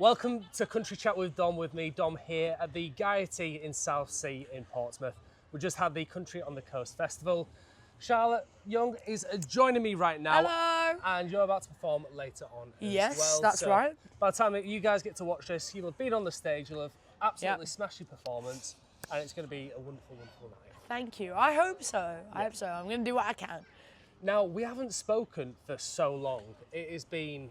Welcome to Country Chat with Dom, with me, Dom, here at the Gaiety in Southsea in Portsmouth. We just had the Country on the Coast Festival. Charlotte Young is joining me right now. Hello. And you're about to perform later on as well. Yes, that's right. By the time that you guys get to watch this, you'll have been on the stage, you'll have absolutely smashed your performance, and it's going to be a wonderful, wonderful night. Thank you. I hope so. I hope so. I'm going to do what I can. Now, we haven't spoken for so long. It has been,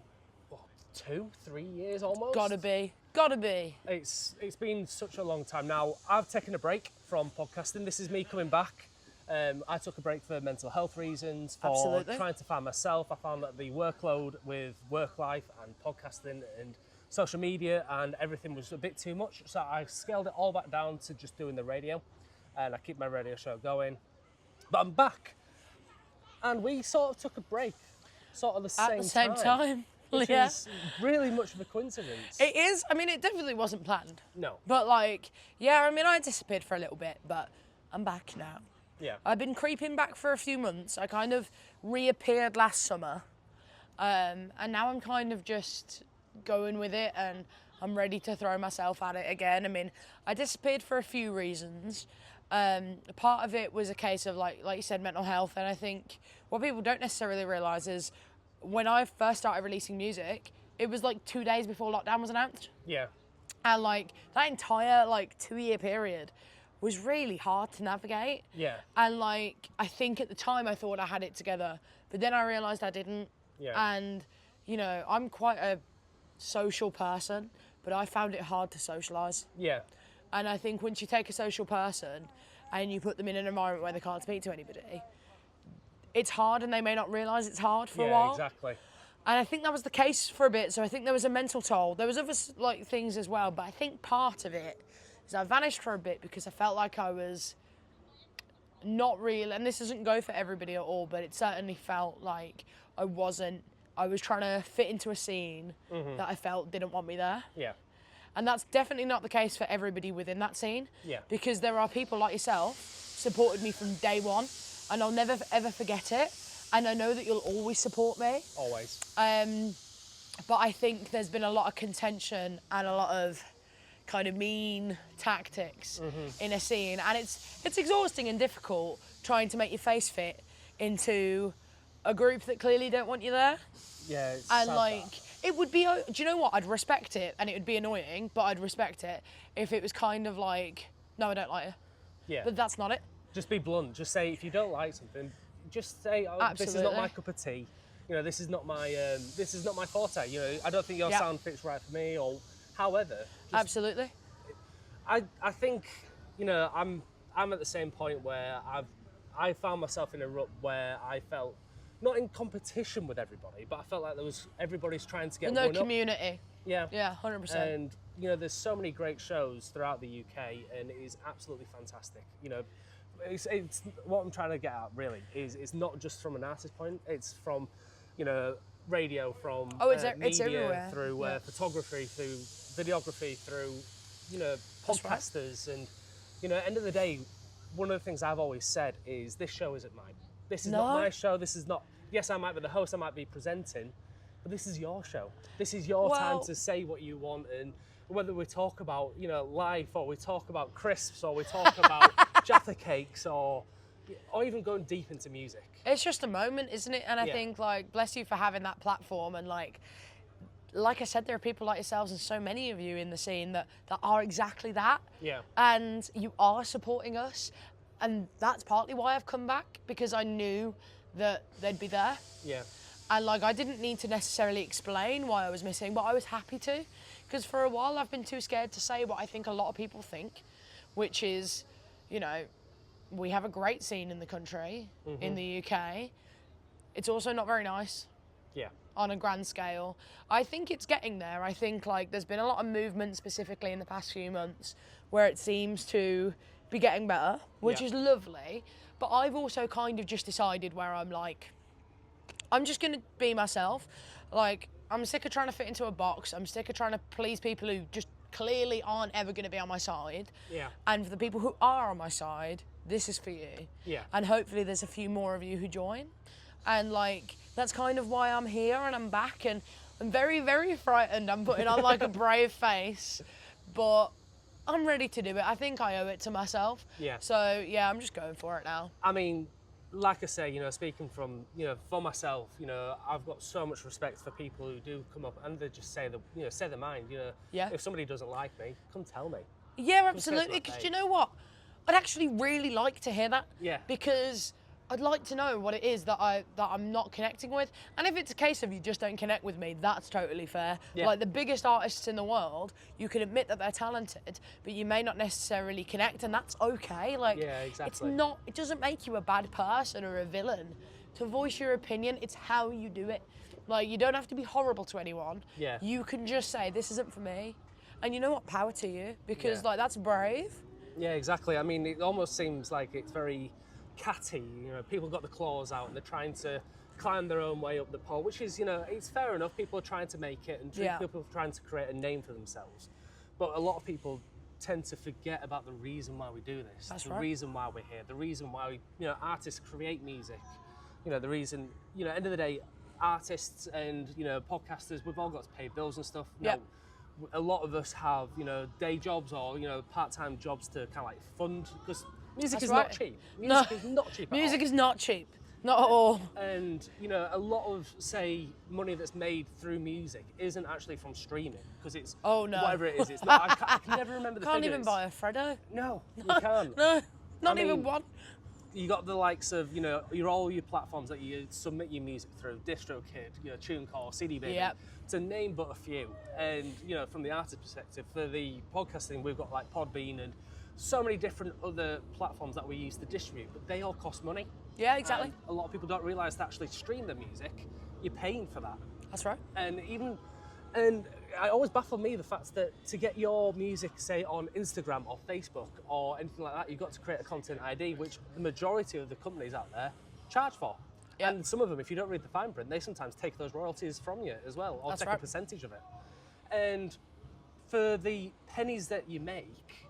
what, 2-3 years almost? Gotta be. It's been such a long time. Now, I've taken a break from podcasting. This is me coming back. I took a break for mental health reasons, for trying to find myself. I found that the workload with work life and podcasting and social media and everything was a bit too much. So I scaled it all back down to just doing the radio, and I keep my radio show going. But I'm back. And we sort of took a break, sort of At the same time. Which is really much of a coincidence. It is. I mean, it definitely wasn't planned. No. But like, yeah, I mean, I disappeared for a little bit, but I'm back now. Yeah. I've been creeping back for a few months. I kind of reappeared last summer. And now I'm kind of just going with it, and I'm ready to throw myself at it again. I mean, I disappeared for a few reasons. Part of it was a case of, like you said, mental health. And I think what people don't necessarily realise is when I first started releasing music, it was like 2 days before lockdown was announced. Yeah. And like that entire 2-year period was really hard to navigate. Yeah. And like, I think at the time I thought I had it together, but then I realised I didn't. Yeah. And, you know, I'm quite a social person, but I found it hard to socialise. Yeah. And I think once you take a social person and you put them in an environment where they can't speak to anybody, it's hard, and they may not realise it's hard for a while. Yeah, exactly. And I think that was the case for a bit, so I think there was a mental toll. There was other things as well, but I think part of it is I vanished for a bit because I felt like I was not real, and this doesn't go for everybody at all, but it certainly felt like I was trying to fit into a scene that I felt didn't want me there. Yeah. And that's definitely not the case for everybody within that scene. Yeah. Because there are people like yourself supported me from day one, and I'll never ever forget it. And I know that you'll always support me. Always. But I think there's been a lot of contention and a lot of kind of mean tactics in a scene, and it's exhausting and difficult trying to make your face fit into a group that clearly don't want you there. Yeah. It's And sad like, that. it would be, do you know what? I'd respect it, and it would be annoying, but I'd respect it if it was kind of like, no, I don't like you. Yeah. But that's not it. Just be blunt. Just say, if you don't like something, just say, oh, this is not my cup of tea. You know, this is not my forte. You know, I don't think your sound fits right for me, or however. Absolutely. I think, you know, I'm at the same point where I found myself in a rut where I felt not in competition with everybody, but I felt like everybody's trying to get No one community. up. Yeah. Yeah, 100%. And you know, there's so many great shows throughout the UK, and it is absolutely fantastic. You know, it's what I'm trying to get at really is it's not just from an artist point. It's from, you know, radio, from it's media, everywhere. through photography, through videography, through, you know, podcasters, and you know, end of the day, one of the things I've always said is this show isn't mine. This is not my show. This is not. Yes, I might be the host. I might be presenting, but this is your show. This is your time to say what you want, and whether we talk about, you know, life, or we talk about crisps, or we talk about Jaffa cakes, or even going deep into music. It's just a moment, isn't it? And I think, like, bless you for having that platform, and like I said, there are people like yourselves and so many of you in the scene that are exactly that. Yeah. And you are supporting us, and that's partly why I've come back, because I knew that they'd be there. Yeah. And like, I didn't need to necessarily explain why I was missing, but I was happy to, because for a while I've been too scared to say what I think a lot of people think, which is, you know, we have a great scene in the country, in the UK. It's also not very nice. Yeah. On a grand scale. I think it's getting there. I think like there's been a lot of movement specifically in the past few months where it seems to be getting better, which is lovely. But I've also kind of just decided where I'm like, I'm just going to be myself. Like, I'm sick of trying to fit into a box. I'm sick of trying to please people who just clearly aren't ever going to be on my side. Yeah. And for the people who are on my side, this is for you. Yeah. And hopefully there's a few more of you who join. And like, that's kind of why I'm here and I'm back. And I'm very, very frightened. I'm putting on like a brave face, but I'm ready to do it. I think I owe it to myself. Yeah. So yeah, I'm just going for it now. I mean, like I say, you know, speaking from, you know, for myself, you know, I've got so much respect for people who do come up and they just say say their mind, you know. Yeah. If somebody doesn't like me, come tell me. Yeah, absolutely. Because you know what? I'd actually really like to hear that. Yeah. Because I'd like to know what it is that I'm not connecting with. And if it's a case of you just don't connect with me, that's totally fair. Yeah. Like the biggest artists in the world, you can admit that they're talented, but you may not necessarily connect, and that's okay. Like, Yeah, exactly. it doesn't make you a bad person or a villain. To voice your opinion, it's how you do it. Like, you don't have to be horrible to anyone. Yeah. You can just say, this isn't for me. And you know what? Power to you, because Yeah. like that's brave. Yeah, exactly. I mean, it almost seems like it's very catty. You know, people got the claws out and they're trying to climb their own way up the pole, which is, you know, it's fair enough. People are trying to make it, and people are trying to create a name for themselves. But a lot of people tend to forget about the reason why we do this. That's the right. reason why we're here. The reason why we, you know, artists create music. You know, the reason. You know, end of the day, artists and, you know, podcasters, we've all got to pay bills and stuff. Yeah. Now, a lot of us have, you know, day jobs or, you know, part-time jobs to kind of like fund, because music is not cheap. Music is not cheap at all. Music is not cheap. Not at all. And, you know, a lot of, say, money that's made through music isn't actually from streaming, because it's whatever it is. It's not, I can never remember the figures. Can't even buy a Freddo. No, you can't. No, not I even mean, one. You got the likes of, you know, all your platforms that you submit your music through, DistroKid, you know, TuneCore, CD Baby, Yep. to name but a few. And, you know, from the artist perspective, for the podcasting, we've got like Podbean and so many different other platforms that we use to distribute, but they all cost money. Yeah, exactly. And a lot of people don't realise to actually stream the music, you're paying for that. That's right. And it always baffled me the fact that to get your music, say, on Instagram or Facebook or anything like that, you've got to create a content ID, which the majority of the companies out there charge for. Yep. And some of them, if you don't read the fine print, they sometimes take those royalties from you as well, or That's take right. a percentage of it. And for the pennies that you make,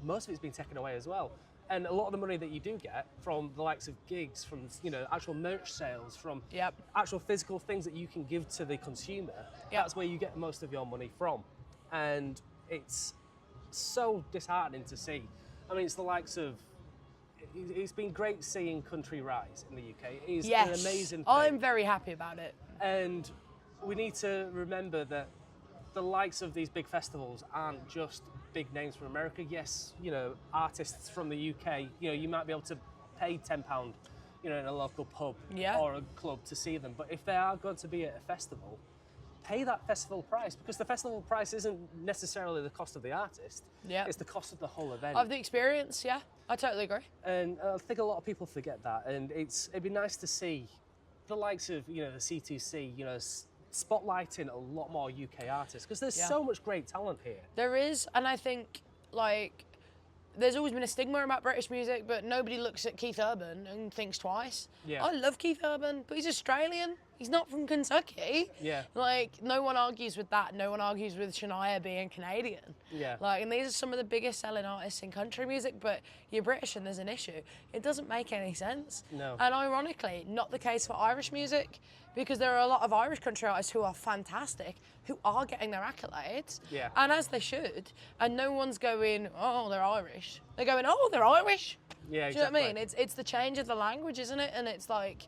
most of it's been taken away as well. And a lot of the money that you do get from the likes of gigs, from, you know, actual merch sales, from Yep. actual physical things that you can give to the consumer, that's where you get most of your money from. And it's so disheartening to see. I mean, it's the likes of, it's been great seeing country rise in the UK. It's an amazing thing. I'm very happy about it. And we need to remember that the likes of these big festivals aren't just big names from America. Yes, you know, artists from the UK, you know, you might be able to pay £10, you know, in a local pub or a club to see them. But if they are going to be at a festival, pay that festival price, because the festival price isn't necessarily the cost of the artist. Yeah. It's the cost of the whole event. Of the experience, yeah. I totally agree. And I think a lot of people forget that. And it'd be nice to see the likes of, you know, the C2C, you know, spotlighting a lot more UK artists, because there's so much great talent here. There is, and I think, like, there's always been a stigma about British music, but nobody looks at Keith Urban and thinks twice. Yeah. I love Keith Urban, but he's Australian. He's not from Kentucky. Yeah. Like, no one argues with that. No one argues with Shania being Canadian. Yeah. Like, and these are some of the biggest selling artists in country music, but you're British and there's an issue. It doesn't make any sense. No. And ironically, not the case for Irish music, because there are a lot of Irish country artists who are fantastic, who are getting their accolades, Yeah. and as they should, and no one's going, oh, they're Irish. They're going, oh, they're Irish. Yeah, exactly. Do you know what I mean? It's the change of the language, isn't it? And it's like,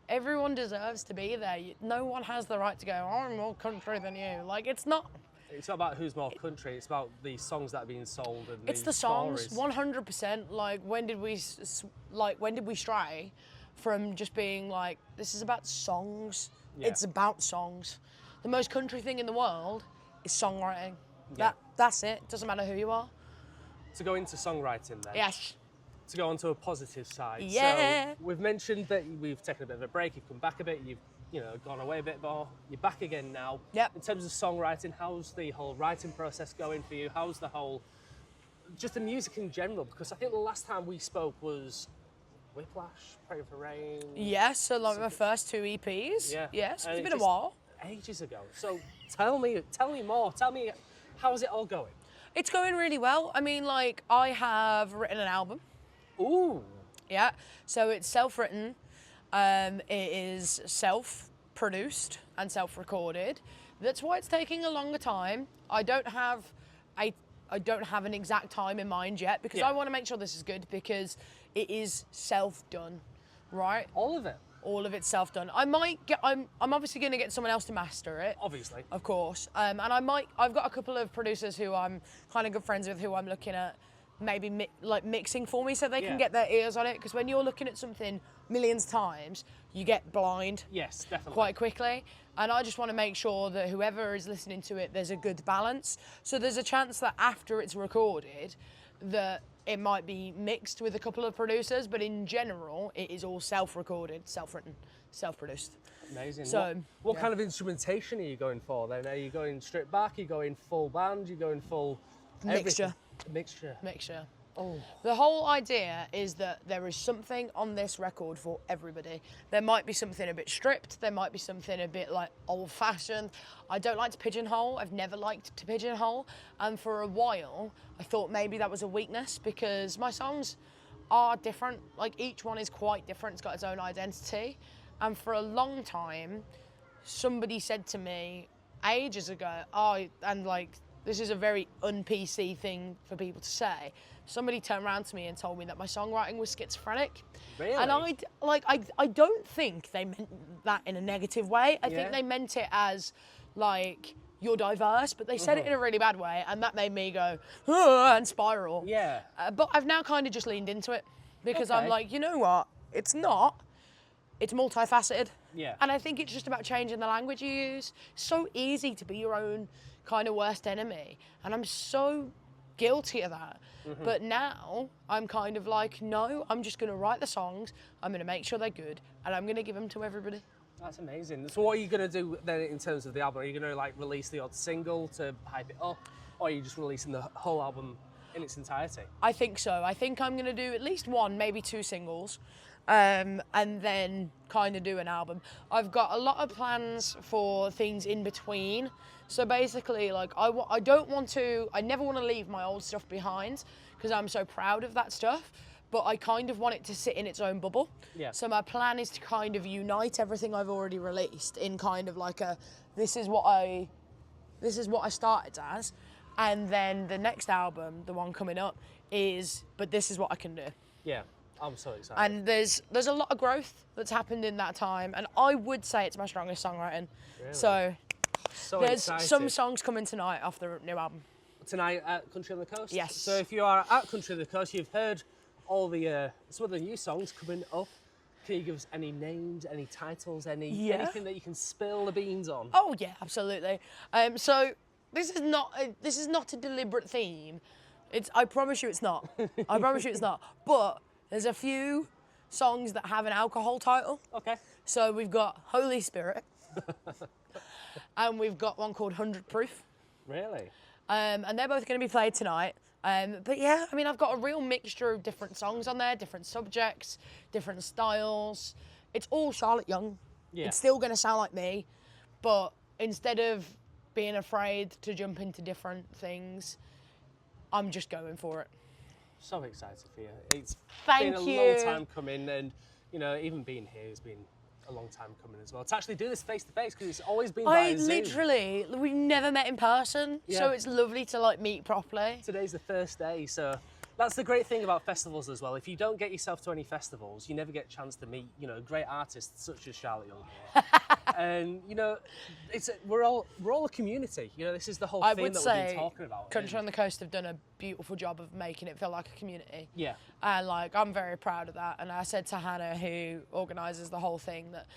everyone deserves to be there. No one has the right to go, oh, I'm more country than you. Like, it's not. It's not about who's more country. It's about the songs that are being sold and It's the songs, stories. 100%. Like, when did we stray from just being like, this is about songs? Yeah. It's about songs. The most country thing in the world is songwriting. Yeah. That's it. Doesn't matter who you are. To go into songwriting then. Yes. To go onto a positive side. Yeah. So we've mentioned that we've taken a bit of a break, you've come back a bit, you've, you know, gone away a bit more, you're back again now. Yep. In terms of songwriting, how's the whole writing process going for you? How's the whole, just the music in general? Because I think the last time we spoke was Whiplash, Pray for Rain. Yes, so like my first 2 EPs. Yeah. Yes, And it's it been a just- while. Ages ago. So tell me more. Tell me, how's it all going? It's going really well. I mean, like, I have written an album. Ooh. Yeah, so it's self-written. It is self-produced and self-recorded. That's why it's taking a longer time. I don't have an exact time in mind yet, because I want to make sure this is good, because it is self-done, right? All of it? All of it's self-done. I'm obviously going to get someone else to master it. Obviously. Of course. And I've got a couple of producers who I'm kind of good friends with, who I'm looking at maybe mixing for me, so they can get their ears on it, because when you're looking at something millions of times, you get blind. Yes, definitely. Quite quickly. And I just want to make sure that whoever is listening to it, there's a good balance. So there's a chance that after it's recorded, that it might be mixed with a couple of producers, but in general, it is all self-recorded, self-written, self-produced. Amazing. So, what kind of instrumentation are you going for then? Are you going stripped back? Are you going full band? Are you going full mixture? Mixture. Oh. The whole idea is that there is something on this record for everybody. There might be something a bit stripped. There might be something a bit like old-fashioned. I don't like to pigeonhole. I've never liked to pigeonhole. And for a while, I thought maybe that was a weakness, because my songs are different. Like, each one is quite different. It's got its own identity. And for a long time, somebody said to me ages ago, this is a very un-PC thing for people to say. Somebody turned around to me and told me that my songwriting was schizophrenic. Really? And I don't think they meant that in a negative way. I think they meant it as, like, you're diverse, but they said it in a really bad way, and that made me go, and spiral. Yeah. But I've now kind of just leaned into it, because I'm like, you know what? It's not. It's multifaceted. Yeah. And I think it's just about changing the language you use. It's so easy to be your own kind of worst enemy, and I'm so guilty of that. But now I'm kind of like, no, I'm just going to write the songs, I'm going to make sure they're good, and I'm going to give them to everybody. That's amazing. So what are you going to do then in terms of the album? Are you going to release the odd single to hype it up, or are you just releasing the whole album in its entirety? I think so. I think I'm going to do at least one, maybe two singles, and then kind of do an album. I've got a lot of plans for things in between. So basically, I never want to leave my old stuff behind, because I'm so proud of that stuff, but I kind of want it to sit in its own bubble. Yeah. So my plan is to kind of unite everything I've already released in kind of like this is what I started as, and then the next album, the one coming up, but this is what I can do. Yeah. I'm so excited. And there's a lot of growth that's happened in that time, and I would say it's my strongest songwriting. Really? So there's excited. some songs coming tonight off the new album. Tonight at Country on the Coast? Yes. So if you are at Country on the Coast, you've heard all the some of the new songs coming up. Can you give us any names, any titles, anything that you can spill the beans on? Oh yeah, absolutely. So this is not a deliberate theme. I promise you it's not. I promise you it's not. But there's a few songs that have an alcohol title. Okay. So we've got Holy Spirit, and we've got one called 100 Proof. Really? And they're both going to be played tonight. But yeah, I mean, I've got a real mixture of different songs on there, different subjects, different styles. It's all Charlotte Young. Yeah. It's still going to sound like me, but instead of being afraid to jump into different things, I'm just going for it. So excited for you. It's been a long time coming, and even being here has been a long time coming as well. To actually do this face to face, because it's always been via Zoom. We've never met in person, so Yeah. it's lovely to meet properly. Today's the first day, so that's the great thing about festivals as well. If you don't get yourself to any festivals, you never get a chance to meet, great artists such as Charlotte Young here. And we're all a community. This is the whole thing that we've been talking about. Country on the Coast have done a beautiful job of making it feel like a community. Yeah. And I'm very proud of that. And I said to Hannah, who organises the whole thing, that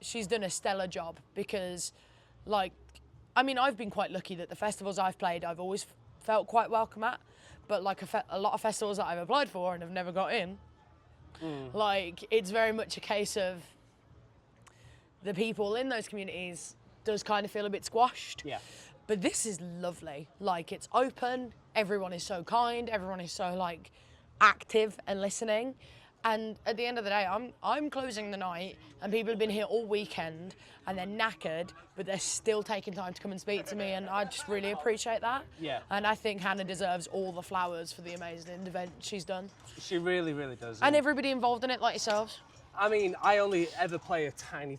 she's done a stellar job, because I've been quite lucky that the festivals I've played, I've always felt quite welcome at. But a lot of festivals that I've applied for and have never got in, it's very much a case of the people in those communities does kind of feel a bit squashed. Yeah. But this is lovely. It's open, everyone is so kind, everyone is so active and listening. And at the end of the day, I'm closing the night, and people have been here all weekend, and they're knackered, but they're still taking time to come and speak to me, and I just really appreciate that. Yeah. And I think Hannah deserves all the flowers for the amazing event she's done. She really, really does. And everybody involved in it, like yourselves. I mean, I only ever play a tiny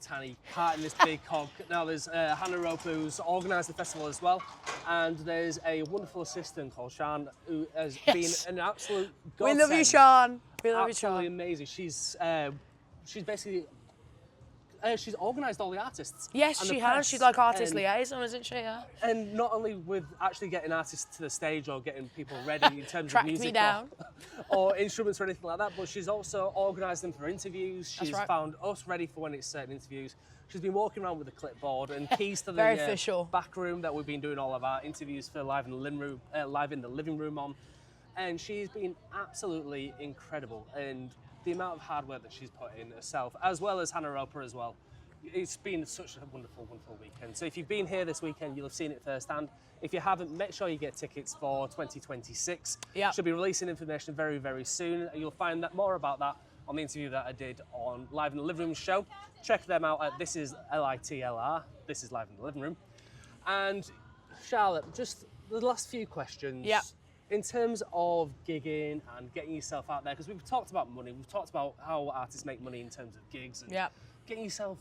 part in this big cog. Now there's Hannah Roper, who's organised the festival as well, and there's a wonderful assistant called Sian, who has been an absolute godsend. We love you, Sian. We love you, Absolutely Sian. amazing. She's basically she's organised all the artists. Yes, and she the has. press, She's like artist liaison, isn't she? Yeah. And not only with actually getting artists to the stage or getting people ready in terms Track of music me down. or instruments or anything like that, but she's also organised them for interviews. She's right. found us ready for when it's certain interviews. She's been walking around with a clipboard and keys to the Very official. back room that we've been doing all of our interviews for live in the living room on. And she's been absolutely incredible. And the amount of hard work that she's put in herself, as well as Hannah Roper as well. It's been such a wonderful weekend. So if you've been here this weekend, you'll have seen it firsthand. If you haven't, make sure you get tickets for 2026. Yeah. Should be releasing information very, very soon. You'll find that more about that on the interview that I did on Live in the Living Room show. Check them out at This Is LITLR. This is Live in the Living Room. And Charlotte, just the last few questions. Yeah. In terms of gigging and getting yourself out there, because we've talked about money, we've talked about how artists make money in terms of gigs and getting yourself,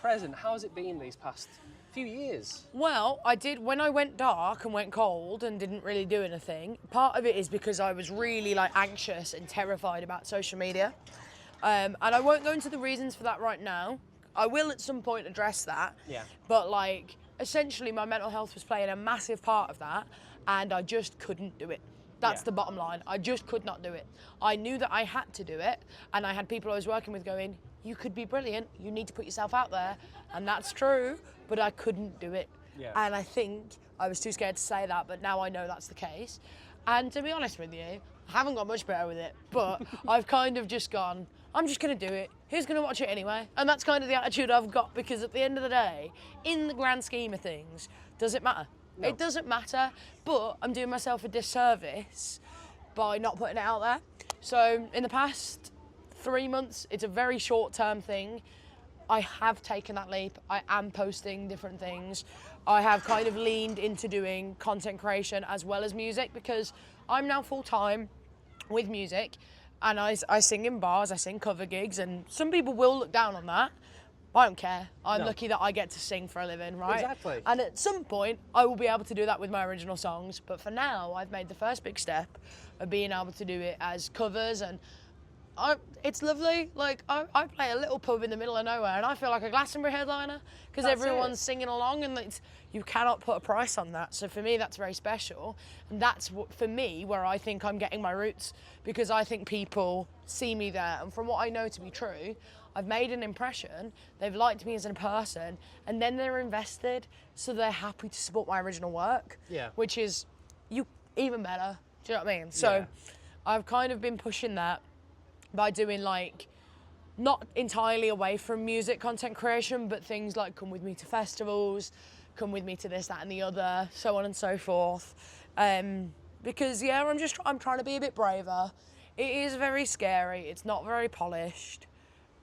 present. How's it been these past few years? Well, I did, when I went dark and went cold and didn't really do anything, part of it is because I was really anxious and terrified about social media. And I won't go into the reasons for that right now. I will at some point address that. Yeah. But essentially my mental health was playing a massive part of that, and I just couldn't do it. That's the bottom line. I just could not do it. I knew that I had to do it, and I had people I was working with going, you could be brilliant, you need to put yourself out there, and that's true, but I couldn't do it. Yeah. And I think I was too scared to say that, but now I know that's the case. And to be honest with you, I haven't got much better with it, but I've kind of just gone, I'm just gonna do it. Who's gonna watch it anyway? And that's kind of the attitude I've got, because at the end of the day, in the grand scheme of things, does it matter? No. It doesn't matter, but I'm doing myself a disservice by not putting it out there. So in the past 3 months, it's a very short-term thing. I have taken that leap. I am posting different things. I have kind of leaned into doing content creation as well as music, because I'm now full-time with music, and I sing in bars, I sing cover gigs, and some people will look down on that. I don't care. I'm lucky that I get to sing for a living, right? Exactly. And at some point, I will be able to do that with my original songs. But for now, I've made the first big step of being able to do it as covers, and it's lovely. I play a little pub in the middle of nowhere, and I feel like a Glastonbury headliner, because everyone's singing along, and you cannot put a price on that. So for me, that's very special, and that's for me where I think I'm getting my roots, because I think people see me there, and from what I know to be true, I've made an impression, they've liked me as a person, and then they're invested, so they're happy to support my original work, which is even better. Do you know what I mean? So I've kind of been pushing that by doing not entirely away from music content creation, but things like come with me to festivals, come with me to this, that and the other, so on and so forth. Because I'm trying to be a bit braver. It is very scary, it's not very polished,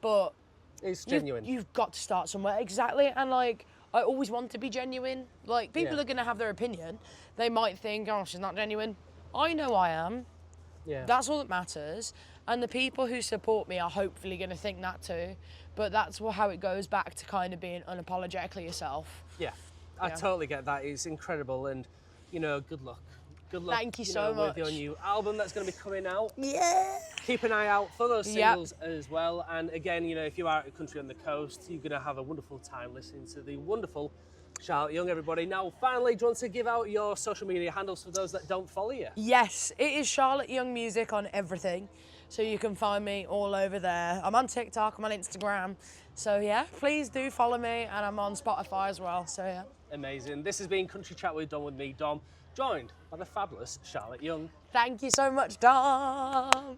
but it's genuine. You've got to start somewhere. Exactly. And I always want to be genuine. People are going to have their opinion. They might think, oh, she's not genuine. I know I am. Yeah. That's all that matters. And the people who support me are hopefully going to think that too. But that's how it goes back to kind of being unapologetically yourself. Yeah. I totally get that. It's incredible, and good luck. Good luck. Thank you so much. With your new album that's going to be coming out. Yeah. Keep an eye out for those singles as well. And again, if you are at a country on the coast, you're going to have a wonderful time listening to the wonderful Charlotte Young, everybody. Now, finally, do you want to give out your social media handles for those that don't follow you? Yes, it is Charlotte Young Music on everything. So you can find me all over there. I'm on TikTok, I'm on Instagram. So please do follow me, and I'm on Spotify as well. So Amazing. This has been Country Chat with Dom, with me, Dom, joined by the fabulous Charlotte Young. Thank you so much, Dom.